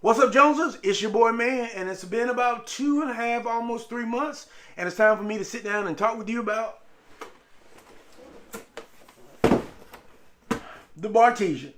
What's up, Joneses? It's your boy Man, and it's been about 2.5, almost 3 months, and it's time for me to sit down and talk with you about the Bartesian.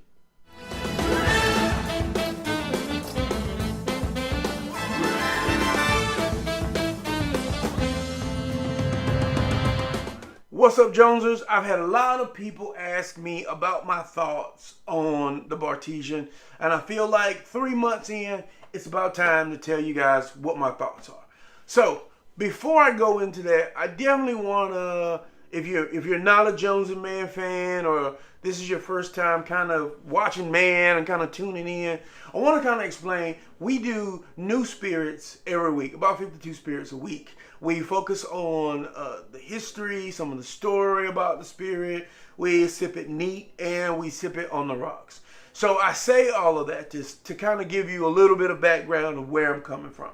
What's up, Jonesers? I've had a lot of people ask me about my thoughts on the Bartesian, and I feel like 3 months in, it's about time to tell you guys what my thoughts are. So, before I go into that, I definitely want to, if you're not a Jones and Man fan, or this is your first time kind of watching Man and kind of tuning in, I want to kind of explain, we do new spirits every week, about 52 spirits a week. We focus on the history, some of the story about the spirit. We sip it neat, and we sip it on the rocks. So I say all of that just to kind of give you a little bit of background of where I'm coming from.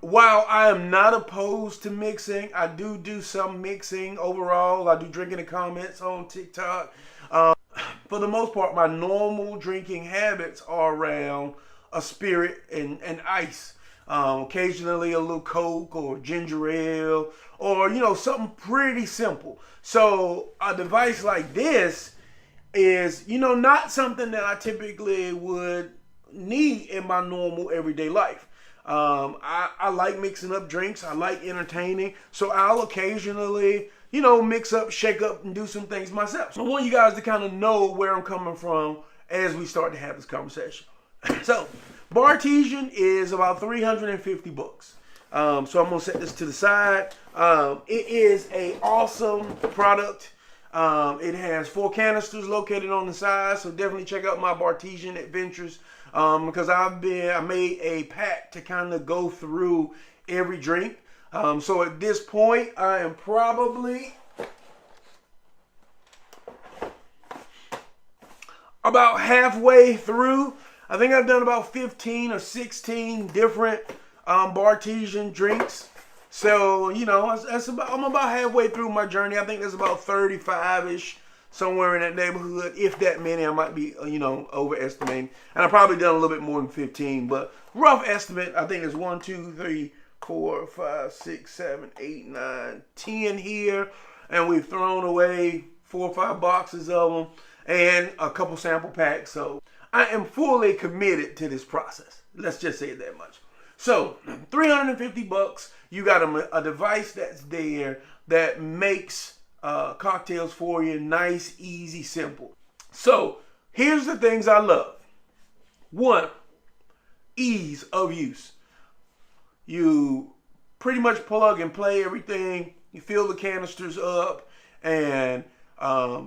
While I am not opposed to mixing, I do some mixing overall. I do drinking the comments on TikTok. For the most part, my normal drinking habits are around a spirit and ice. Occasionally a little Coke or ginger ale, or something pretty simple. So a device like this is not something that I typically would need in my normal everyday life. I like mixing up drinks. I like entertaining, so I'll occasionally mix up, shake up, and do some things myself. So I want you guys to kind of know where I'm coming from as we start to have this conversation. So Bartesian is about 350 bucks. So I'm gonna set this to the side. It is an awesome product. It has 4 canisters located on the side, so definitely check out my Bartesian adventures, because I made a pack to kind of go through every drink. So at this point, I am probably about halfway through. I think I've done about 15 or 16 different Bartesian drinks. So, I'm about halfway through my journey. I think there's about 35-ish, somewhere in that neighborhood. If that many, I might be, overestimating. And I've probably done a little bit more than 15, but rough estimate, I think there's 1, 2, 3, 4, 5, 6, 7, 8, 9, 10 here. And we've thrown away 4 or 5 boxes of them and a couple sample packs. So I am fully committed to this process. Let's just say it that much. So, 350 bucks. You got a device that's there that makes cocktails for you. Nice, easy, simple. So, here's the things I love. 1, ease of use. You pretty much plug and play everything. You fill the canisters up, and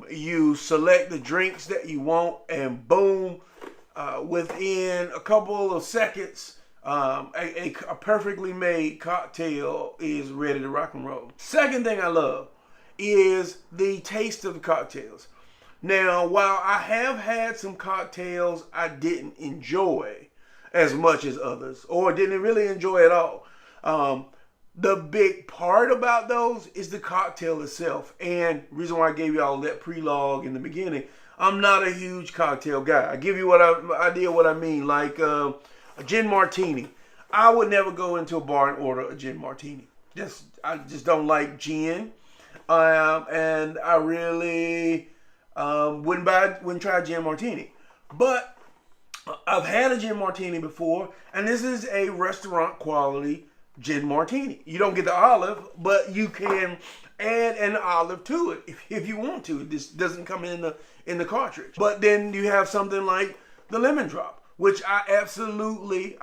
you select the drinks that you want, and boom, within a couple of seconds, a perfectly made cocktail is ready to rock and roll. Second thing I love is the taste of the cocktails. Now, while I have had some cocktails I didn't enjoy as much as others, or didn't really enjoy at all, the big part about those is the cocktail itself. And the reason why I gave you all that pre-log in the beginning, I'm not a huge cocktail guy. I give you what I mean. Like a gin martini. I would never go into a bar and order a gin martini. I just don't like gin, and I really wouldn't try a gin martini. But I've had a gin martini before, and this is a restaurant quality gin martini. You don't get the olive, but you can add an olive to it if you want to. It just doesn't come in the cartridge. But then you have something like the lemon drop, which honestly,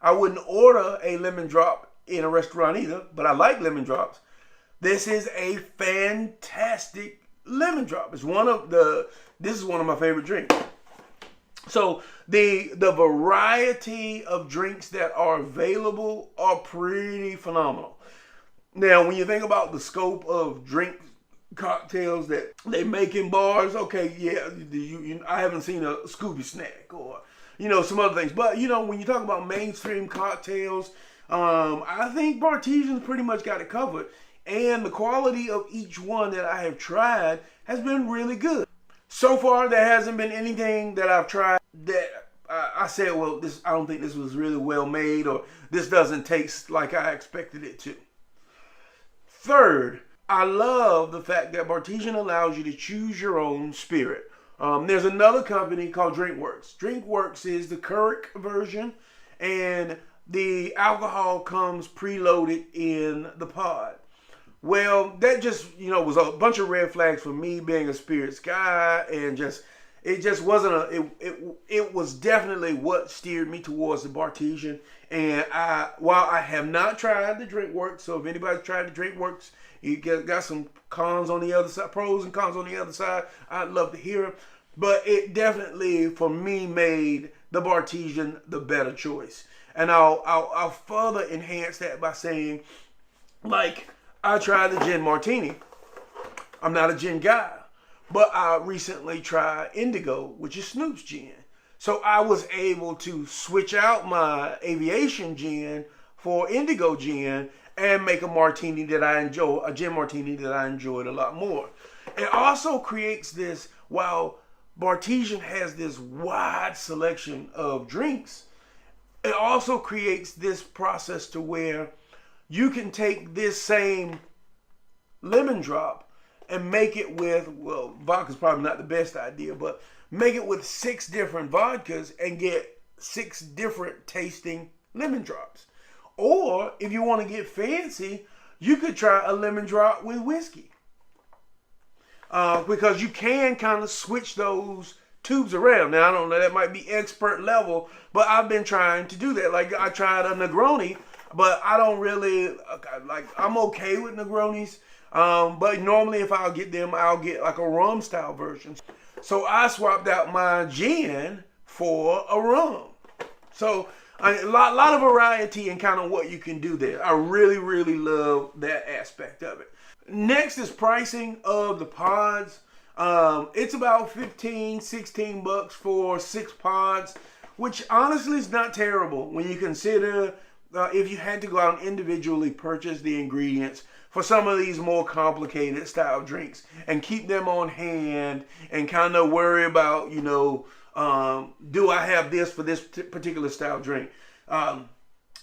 I wouldn't order a lemon drop in a restaurant either, but I like lemon drops. This is a fantastic lemon drop. This is one of my favorite drinks. So the variety of drinks that are available are pretty phenomenal. Now, when you think about the scope of drink cocktails that they make in bars, okay, yeah, I haven't seen a Scooby Snack or some other things. But when you talk about mainstream cocktails, I think Bartesian's pretty much got it covered. And the quality of each one that I have tried has been really good. So far, there hasn't been anything that I've tried that I said, well, I don't think this was really well made, or this doesn't taste like I expected it to. Third, I love the fact that Bartesian allows you to choose your own spirit. There's another company called DrinkWorks. DrinkWorks is the Keurig version, and the alcohol comes preloaded in the pod. Well, that just, was a bunch of red flags for me being a spirits guy, and it just wasn't it was definitely what steered me towards the Bartesian. And while I have not tried the DrinkWorks, so if anybody's tried the DrinkWorks, you got some cons on the other side, pros and cons on the other side, I'd love to hear them. But it definitely, for me, made the Bartesian the better choice. And I'll further enhance that by saying, like, I tried the gin martini. I'm not a gin guy, but I recently tried Indigo, which is Snoop's gin. So I was able to switch out my aviation gin for Indigo gin and make a martini that I enjoy, a gin martini that I enjoyed a lot more. It also creates this, while Bartesian has this wide selection of drinks, it also creates this process to where you can take this same lemon drop and make it with, well, vodka's probably not the best idea, but make it with 6 different vodkas and get 6 different tasting lemon drops. Or if you want to get fancy, you could try a lemon drop with whiskey. Because you can kind of switch those tubes around. Now, I don't know, that might be expert level, but I've been trying to do that. Like, I tried a Negroni, but I don't really, I'm okay with Negronis. But normally if I'll get them, I'll get like a rum style version. So I swapped out my gin for a rum. So a lot of variety in kind of what you can do there. I really, really love that aspect of it. Next is pricing of the pods. It's about 15, 16 bucks for 6 pods, which honestly is not terrible when you consider if you had to go out and individually purchase the ingredients for some of these more complicated style drinks and keep them on hand and kind of worry about, do I have this for this particular style drink?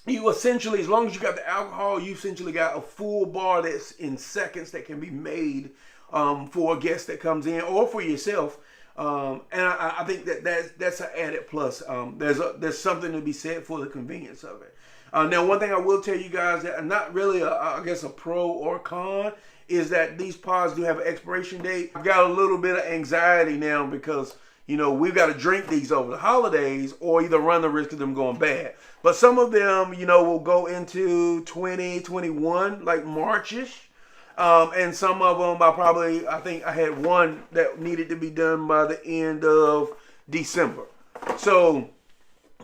You essentially, as long as you got the alcohol, you essentially got a full bar that's in seconds that can be made for a guest that comes in or for yourself. And I think that's an added plus. There's something to be said for the convenience of it. Now, one thing I will tell you guys that I'm not really, I guess, a pro or con is that these pods do have an expiration date. I've got a little bit of anxiety now because, we've got to drink these over the holidays or either run the risk of them going bad. But some of them, will go into 2021, like March-ish. And some of them, I think I had one that needed to be done by the end of December. So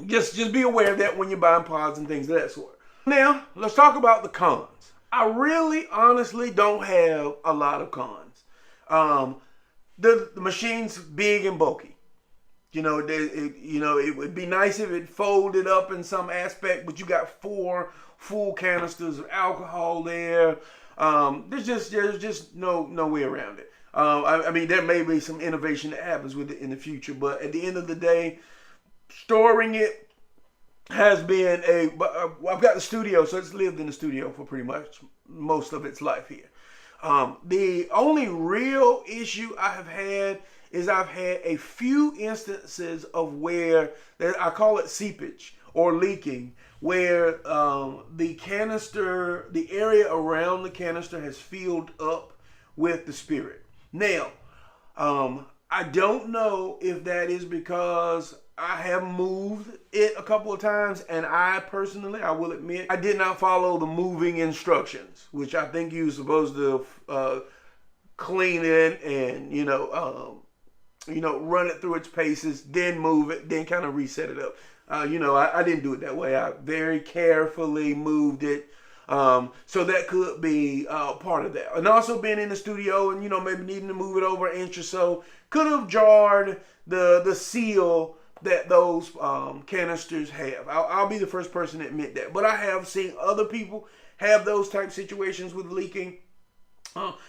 just be aware of that when you're buying pods and things of that sort. Now, let's talk about the cons. I really, honestly don't have a lot of cons. The machine's big and bulky. It would be nice if it folded up in some aspect, but you got 4 full canisters of alcohol there. There's just no way around it. I mean, there may be some innovation that happens with it in the future, but at the end of the day, storing it has been I've got the studio, so it's lived in the studio for pretty much most of its life here. The only real issue I have had is I've had a few instances of where I call it seepage or leaking, where the area around the canister has filled up with the spirit. Now, I don't know if that is because I have moved it a couple of times, and I personally, I will admit, I did not follow the moving instructions, which I think you're supposed to clean it and run it through its paces, then move it, then kind of reset it up. I didn't do it that way. I very carefully moved it. So that could be part of that. And also being in the studio and, maybe needing to move it over an inch or so could have jarred the seal that those canisters have. I'll be the first person to admit that. But I have seen other people have those type situations with leaking.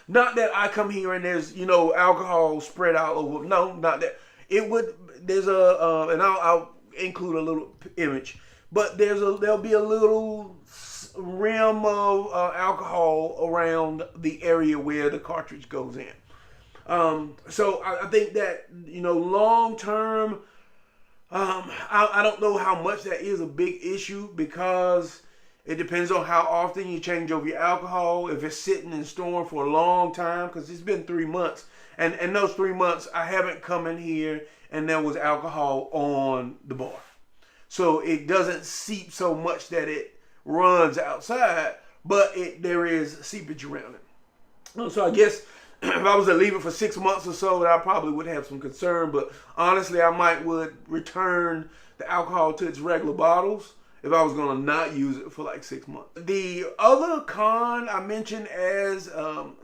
Not that I come here and there's, alcohol spread out over. No, not that. It would, there's and I'll include a little image, but there'll be a little rim of alcohol around the area where the cartridge goes in. So I think that, long term, I don't know how much that is a big issue, because it depends on how often you change over your alcohol. If it's sitting in store for a long time, because it's been 3 months, and those 3 months I haven't come in here and there was alcohol on the bar, so it doesn't seep so much that it runs outside, but there is seepage around it. So I guess if I was to leave it for 6 months or so, I probably would have some concern. But honestly, I would return the alcohol to its regular bottles if I was going to not use it for like 6 months. The other con I mentioned as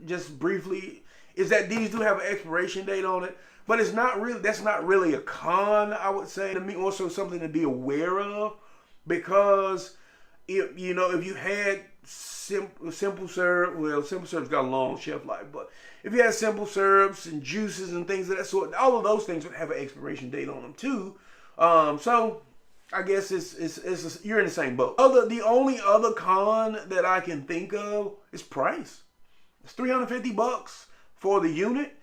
just briefly is that these do have an expiration date on it, but that's not really a con, I would say. To me, also something to be aware of, because if you had simple syrup, well, simple syrup's got a long shelf life, but if you had simple syrups and juices and things of that sort, all of those things would have an expiration date on them too. So I guess you're in the same boat. The only other con that I can think of is price. It's $350 for the unit,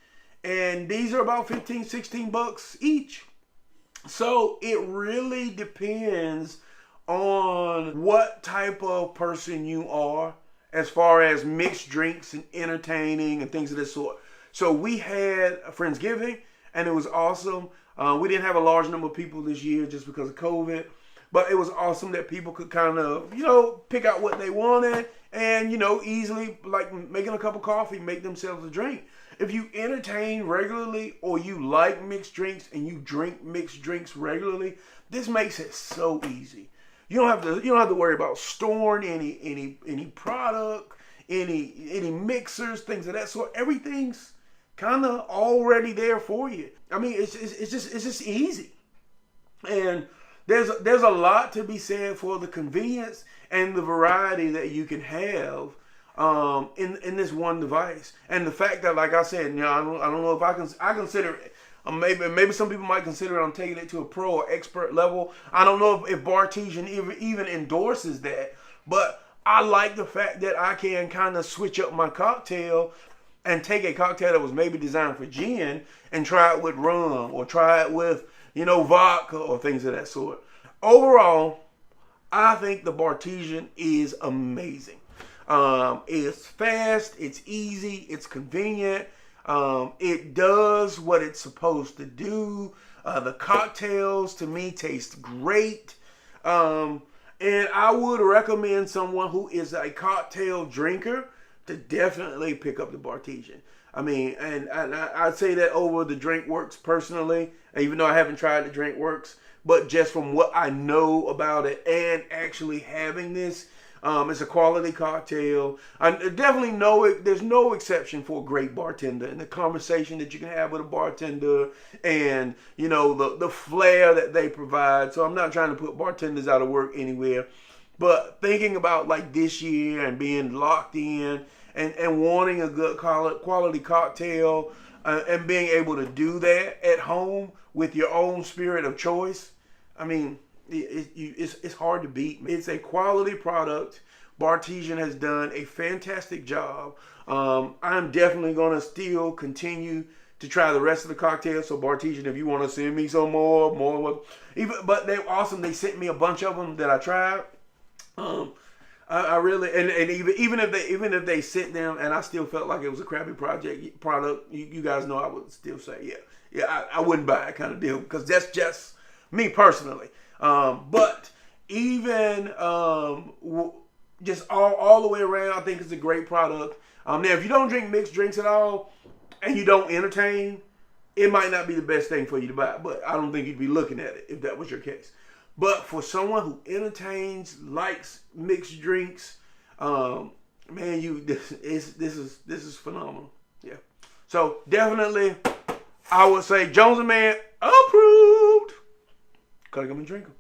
and these are about $15-16 each. So it really depends on what type of person you are as far as mixed drinks and entertaining and things of this sort. So we had a Friendsgiving, and it was awesome. We didn't have a large number of people this year just because of COVID, but it was awesome that people could kind of, pick out what they wanted and, easily, like making a cup of coffee, make themselves a drink. If you entertain regularly, or you like mixed drinks and you drink mixed drinks regularly, this makes it so easy. You don't have to worry about storing any product, any mixers, things of that sort. Everything's kind of already there for you. I mean, it's just easy. And there's a lot to be said for the convenience and the variety that you can have in this one device. And the fact that, like I said, I don't know if I consider it. Maybe some people might consider I'm taking it to a pro or expert level. I don't know if Bartesian even endorses that, but I like the fact that I can kind of switch up my cocktail and take a cocktail that was maybe designed for gin and try it with rum, or try it with, vodka or things of that sort. Overall, I think the Bartesian is amazing. It's fast, it's easy, it's convenient. It does what it's supposed to do. The cocktails, to me, taste great. And I would recommend someone who is a cocktail drinker to definitely pick up the Bartesian. I mean, and I'd say that over the DrinkWorks personally, even though I haven't tried the DrinkWorks, but just from what I know about it and actually having this, it's a quality cocktail. I definitely know it. There's no exception for a great bartender, and the conversation that you can have with a bartender, and the flair that they provide. So I'm not trying to put bartenders out of work anywhere, but thinking about like this year and being locked in and wanting a good quality cocktail, and being able to do that at home with your own spirit of choice. I mean, it's hard to beat. It's a quality product. Bartesian has done a fantastic job. I'm definitely going to still continue to try the rest of the cocktails. So Bartesian, if you want to send me some more, but they're awesome. They sent me a bunch of them that I tried. I really, and even if they sent them and I still felt like it was a crappy product, you guys know I would still say I wouldn't buy it kind of deal, because that's just me personally. But even just all the way around, I think it's a great product. Now, if you don't drink mixed drinks at all and you don't entertain, it might not be the best thing for you to buy. But I don't think you'd be looking at it if that was your case. But for someone who entertains, likes mixed drinks, man, this is phenomenal. Yeah. So definitely, I would say Jones and Mann approved. Gotta come and drink them.